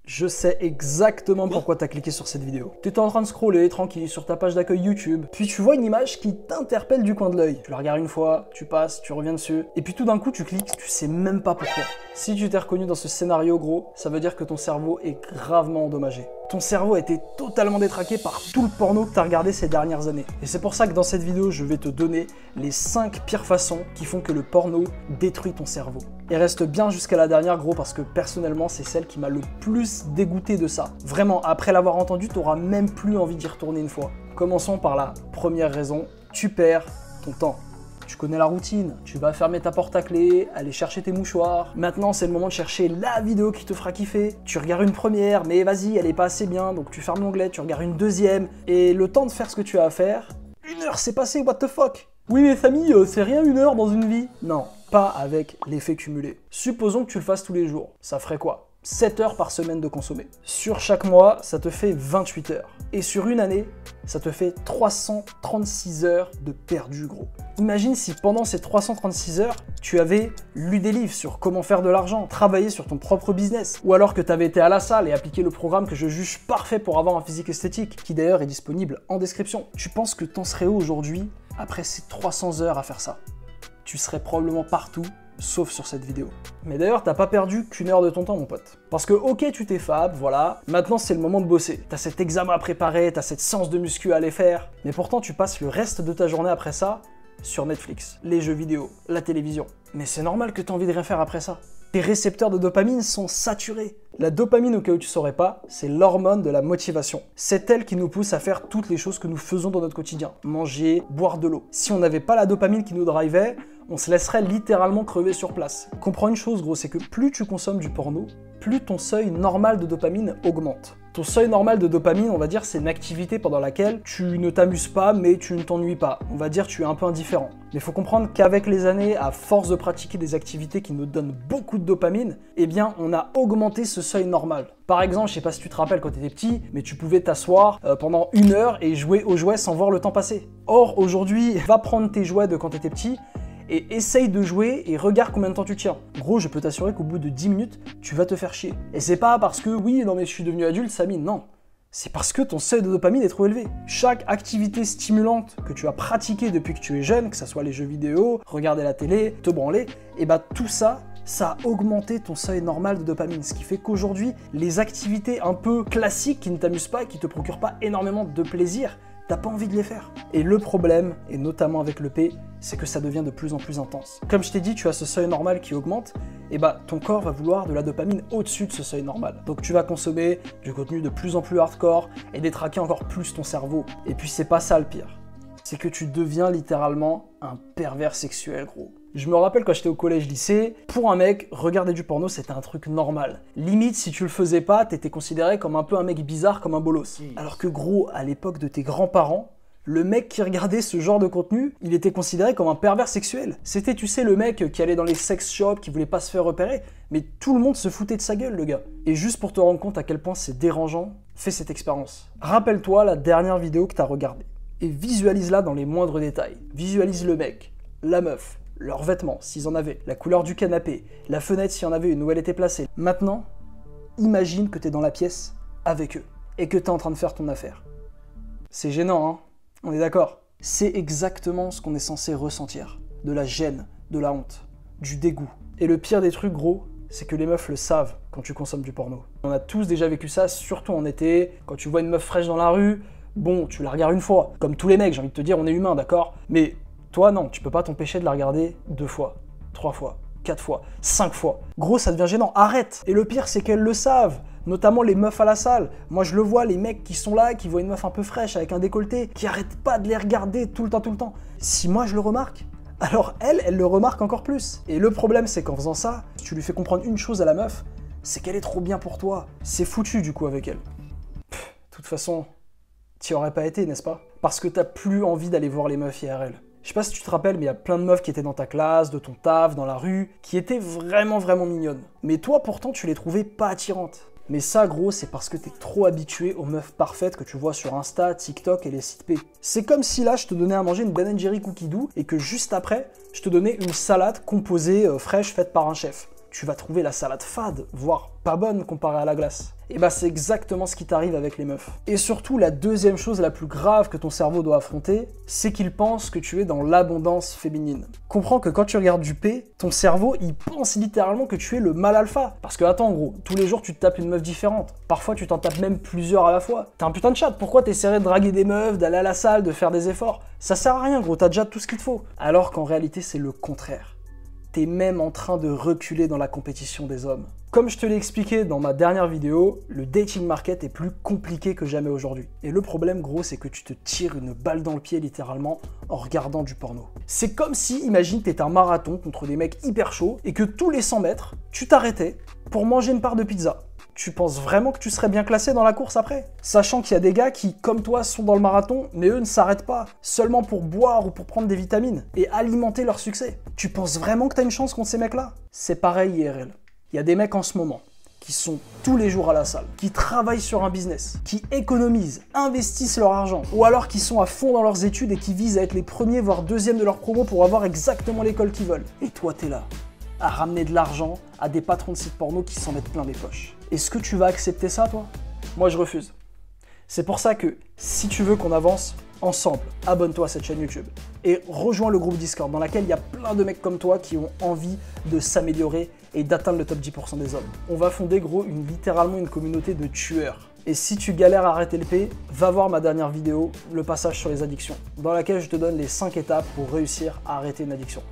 Je sais exactement pourquoi t'as cliqué sur cette vidéo. T'étais en train de scroller tranquille sur ta page d'accueil YouTube, puis tu vois une image qui t'interpelle du coin de l'œil. Tu la regardes une fois, tu passes, tu reviens dessus, et puis tout d'un coup tu cliques, tu sais même pas pourquoi. Si tu t'es reconnu dans ce scénario gros, ça veut dire que ton cerveau est gravement endommagé. Ton cerveau a été totalement détraqué par tout le porno que t'as regardé ces dernières années. Et c'est pour ça que dans cette vidéo, je vais te donner les 5 pires façons qui font que le porno détruit ton cerveau. Et reste bien jusqu'à la dernière gros parce que personnellement c'est celle qui m'a le plus dégoûté de ça. Vraiment, après l'avoir entendu, t'auras même plus envie d'y retourner une fois. Commençons par la première raison, tu perds ton temps. Tu connais la routine, tu vas fermer ta porte à clé, aller chercher tes mouchoirs. Maintenant, c'est le moment de chercher la vidéo qui te fera kiffer. Tu regardes une première, mais vas-y, elle est pas assez bien, donc tu fermes l'onglet, tu regardes une deuxième. Et le temps de faire ce que tu as à faire, 1 heure s'est passée, what the fuck? Oui mais Samy, c'est rien 1 heure dans une vie. Non, pas avec l'effet cumulé. Supposons que tu le fasses tous les jours. Ça ferait quoi? 7 heures par semaine de consommer. Sur chaque mois, ça te fait 28 heures. Et sur une année, ça te fait 336 heures de perdu, gros. Imagine si pendant ces 336 heures, tu avais lu des livres sur comment faire de l'argent, travaillé sur ton propre business, ou alors que tu avais été à la salle et appliqué le programme que je juge parfait pour avoir un physique esthétique, qui d'ailleurs est disponible en description. Tu penses que t'en serais où aujourd'hui après ces 300 heures à faire ça? Tu serais probablement partout, sauf sur cette vidéo. Mais d'ailleurs, t'as pas perdu qu'1 heure de ton temps, mon pote. Parce que ok, tu t'es fab, voilà, maintenant c'est le moment de bosser. T'as cet examen à préparer, t'as cette séance de muscu à aller faire, mais pourtant tu passes le reste de ta journée après ça sur Netflix, les jeux vidéo, la télévision. Mais c'est normal que t'aies envie de rien faire après ça. Tes récepteurs de dopamine sont saturés. La dopamine, au cas où tu saurais pas, c'est l'hormone de la motivation. C'est elle qui nous pousse à faire toutes les choses que nous faisons dans notre quotidien. Manger, boire de l'eau. Si on n'avait pas la dopamine qui nous drivait, on se laisserait littéralement crever sur place. Comprends une chose gros, c'est que plus tu consommes du porno, plus ton seuil normal de dopamine augmente. Ton seuil normal de dopamine, on va dire, c'est une activité pendant laquelle tu ne t'amuses pas, mais tu ne t'ennuies pas. On va dire tu es un peu indifférent. Mais il faut comprendre qu'avec les années, à force de pratiquer des activités qui nous donnent beaucoup de dopamine, eh bien, on a augmenté ce seuil normal. Par exemple, je sais pas si tu te rappelles quand tu étais petit, mais tu pouvais t'asseoir pendant 1 heure et jouer aux jouets sans voir le temps passer. Or, aujourd'hui, va prendre tes jouets de quand tu étais petit, et essaye de jouer et regarde combien de temps tu tiens. Gros, je peux t'assurer qu'au bout de 10 minutes, tu vas te faire chier. Et c'est pas parce que, oui, non mais je suis devenu adulte, Samy, non. C'est parce que ton seuil de dopamine est trop élevé. Chaque activité stimulante que tu as pratiquée depuis que tu es jeune, que ce soit les jeux vidéo, regarder la télé, te branler, et bah tout ça, ça a augmenté ton seuil normal de dopamine. Ce qui fait qu'aujourd'hui, les activités un peu classiques qui ne t'amusent pas et qui te procurent pas énormément de plaisir, t'as pas envie de les faire. Et le problème, et notamment avec le P, c'est que ça devient de plus en plus intense. Comme je t'ai dit, tu as ce seuil normal qui augmente, et bah ton corps va vouloir de la dopamine au-dessus de ce seuil normal. Donc tu vas consommer du contenu de plus en plus hardcore et détraquer encore plus ton cerveau. Et puis c'est pas ça le pire. C'est que tu deviens littéralement un pervers sexuel, gros. Je me rappelle quand j'étais au collège-lycée, pour un mec, regarder du porno c'était un truc normal. Limite, si tu le faisais pas, t'étais considéré comme un peu un mec bizarre, comme un bolos. Alors que gros, à l'époque de tes grands-parents, le mec qui regardait ce genre de contenu, il était considéré comme un pervers sexuel. C'était, tu sais, le mec qui allait dans les sex shops, qui voulait pas se faire repérer, mais tout le monde se foutait de sa gueule, le gars. Et juste pour te rendre compte à quel point c'est dérangeant, fais cette expérience. Rappelle-toi la dernière vidéo que t'as regardée, et visualise-la dans les moindres détails. Visualise le mec, la meuf, leurs vêtements, s'ils en avaient, la couleur du canapé, la fenêtre s'il y en avait une où elle était placée. Maintenant, imagine que t'es dans la pièce avec eux, et que t'es en train de faire ton affaire. C'est gênant, hein? On est d'accord? C'est exactement ce qu'on est censé ressentir. De la gêne, de la honte, du dégoût. Et le pire des trucs, gros, c'est que les meufs le savent quand tu consommes du porno. On a tous déjà vécu ça, surtout en été, quand tu vois une meuf fraîche dans la rue, bon, tu la regardes une fois. Comme tous les mecs, j'ai envie de te dire, on est humain, d'accord? Mais toi, non, tu peux pas t'empêcher de la regarder 2 fois, 3 fois, 4 fois, 5 fois. Gros, ça devient gênant, arrête! Et le pire, c'est qu'elles le savent. Notamment les meufs à la salle. Moi je le vois, les mecs qui sont là, qui voient une meuf un peu fraîche avec un décolleté, qui arrêtent pas de les regarder tout le temps. Si moi je le remarque, alors elle le remarque encore plus. Et le problème c'est qu'en faisant ça, si tu lui fais comprendre une chose à la meuf, c'est qu'elle est trop bien pour toi. C'est foutu du coup avec elle. De toute façon, t'y aurais pas été, n'est-ce pas? Parce que t'as plus envie d'aller voir les meufs IRL. Je sais pas si tu te rappelles, mais il y a plein de meufs qui étaient dans ta classe, de ton taf, dans la rue, qui étaient vraiment mignonnes. Mais toi pourtant tu les trouvais pas attirantes. Mais ça, gros, c'est parce que t'es trop habitué aux meufs parfaites que tu vois sur Insta, TikTok et les sites P. C'est comme si là, je te donnais à manger une Ben & Jerry Cookie Doux et que juste après, je te donnais une salade composée fraîche faite par un chef. tu vas trouver la salade fade, voire pas bonne comparée à la glace. Et bah c'est exactement ce qui t'arrive avec les meufs. Et surtout, la deuxième chose la plus grave que ton cerveau doit affronter, c'est qu'il pense que tu es dans l'abondance féminine. Comprends que quand tu regardes du P, ton cerveau, il pense littéralement que tu es le mâle alpha. Parce que attends gros, tous les jours tu te tapes une meuf différente. Parfois tu t'en tapes même plusieurs à la fois. T'es un putain de chat, pourquoi t'essaierais de draguer des meufs, d'aller à la salle, de faire des efforts? Ça sert à rien gros, t'as déjà tout ce qu'il te faut. Alors qu'en réalité c'est le contraire. T'es même en train de reculer dans la compétition des hommes. Comme je te l'ai expliqué dans ma dernière vidéo, le dating market est plus compliqué que jamais aujourd'hui. Et le problème gros, c'est que tu te tires une balle dans le pied littéralement en regardant du porno. C'est comme si, imagine, t'étais un marathon contre des mecs hyper chauds et que tous les 100 mètres, tu t'arrêtais pour manger une part de pizza. Tu penses vraiment que tu serais bien classé dans la course après? Sachant qu'il y a des gars qui, comme toi, sont dans le marathon, mais eux ne s'arrêtent pas, seulement pour boire ou pour prendre des vitamines et alimenter leur succès. Tu penses vraiment que t'as une chance contre ces mecs-là? C'est pareil IRL. Il y a des mecs en ce moment qui sont tous les jours à la salle, qui travaillent sur un business, qui économisent, investissent leur argent, ou alors qui sont à fond dans leurs études et qui visent à être les premiers voire deuxièmes de leur promo pour avoir exactement l'école qu'ils veulent. Et toi, t'es là, à ramener de l'argent à des patrons de sites porno qui s'en mettent plein les poches. Est-ce que tu vas accepter ça, toi? Moi, je refuse. C'est pour ça que, si tu veux qu'on avance ensemble, abonne-toi à cette chaîne YouTube et rejoins le groupe Discord dans lequel il y a plein de mecs comme toi qui ont envie de s'améliorer et d'atteindre le top 10% des hommes. On va fonder, gros, littéralement une communauté de tueurs. Et si tu galères à arrêter le P, va voir ma dernière vidéo, le passage sur les addictions, dans laquelle je te donne les 5 étapes pour réussir à arrêter une addiction.